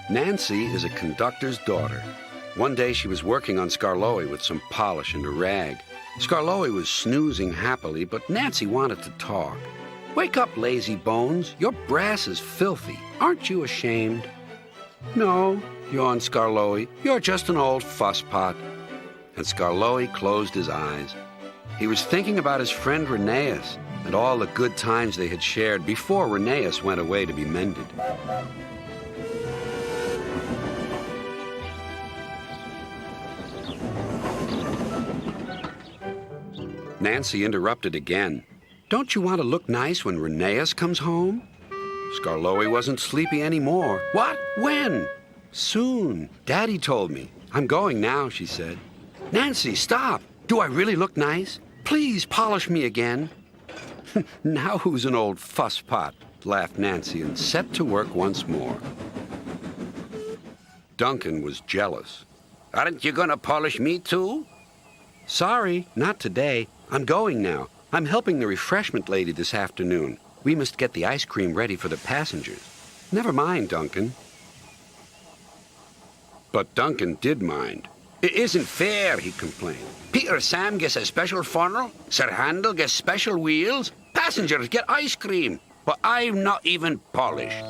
Nancy is a conductor's daughter. One day she was working on Skarloey with some polish and a rag. Skarloey was snoozing happily, but Nancy wanted to talk. "Wake up, lazy bones. Your brass is filthy. Aren't you ashamed?" "No," yawned Skarloey. "You're just an old fusspot." And Skarloey closed his eyes. He was thinking about his friend Rheneas and all the good times they had shared before Rheneas went away to be mended. Nancy interrupted again. "Don't you want to look nice when Rheneas comes home?" Skarloey wasn't sleepy anymore. "What? When?" "Soon. Daddy told me. I'm going now," she said. "Nancy, stop! Do I really look nice? Please polish me again." "Now who's an old fusspot?" laughed Nancy and set to work once more. Duncan was jealous. "Aren't you going to polish me too?" "Sorry, not today. I'm going now. I'm helping the refreshment lady this afternoon. We must get the ice cream ready for the passengers." "Never mind, Duncan." But Duncan did mind. "It isn't fair," he complained. "Peter Sam gets a special funnel, Sir Handel gets special wheels, passengers get ice cream, but I'm not even polished."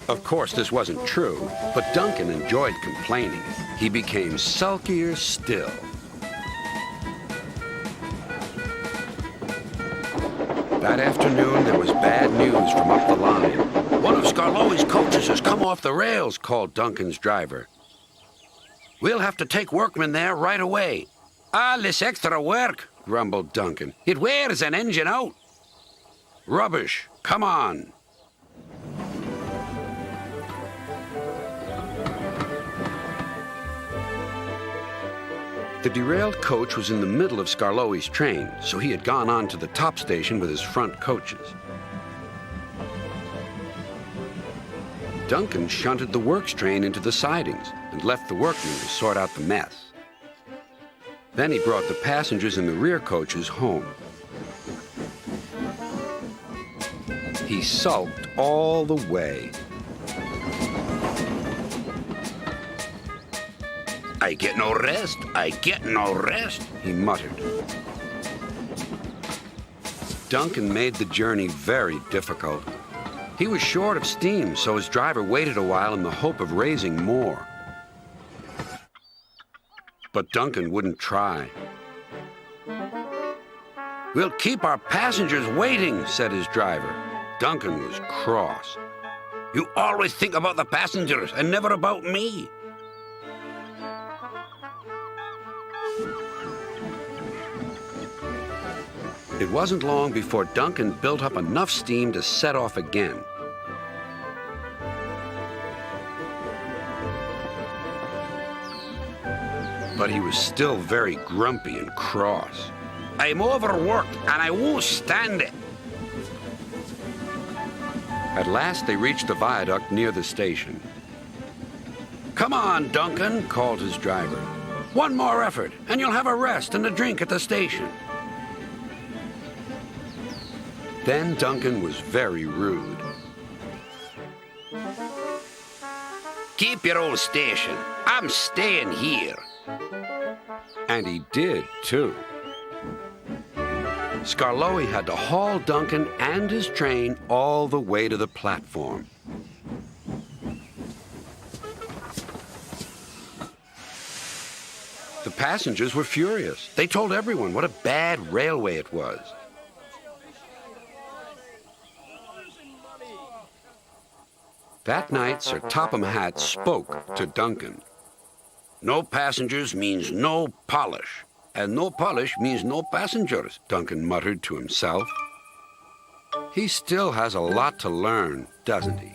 Of course, this wasn't true, but Duncan enjoyed complaining. He became sulkier still. That afternoon, there was bad news from up the line. "One of Skarloey's coaches has come off the rails," called Duncan's driver. "We'll have to take workmen there right away." "All this extra work," grumbled Duncan. "It wears an engine out." "Rubbish. Come on." The derailed coach was in the middle of Skarloey's train, so he had gone on to the top station with his front coaches. Duncan shunted the works train into the sidings and left the workmen to sort out the mess. Then he brought the passengers in the rear coaches home. He sulked all the way. "I get no rest, I get no rest," he muttered. Duncan made the journey very difficult. He was short of steam, so his driver waited a while in the hope of raising more. But Duncan wouldn't try. "We'll keep our passengers waiting," said his driver. Duncan was cross. "You always think about the passengers and never about me." It wasn't long before Duncan built up enough steam to set off again. But he was still very grumpy and cross. "I'm overworked and I won't stand it." At last they reached the viaduct near the station. "Come on, Duncan," called his driver. "One more effort and you'll have a rest and a drink at the station." Then Duncan was very rude. "Keep your old station. I'm staying here." And he did, too. Skarloey had to haul Duncan and his train all the way to the platform. The passengers were furious. They told everyone what a bad railway it was. That night, Sir Topham Hatt spoke to Duncan. "No passengers means no polish, and no polish means no passengers," Duncan muttered to himself. He still has a lot to learn, doesn't he?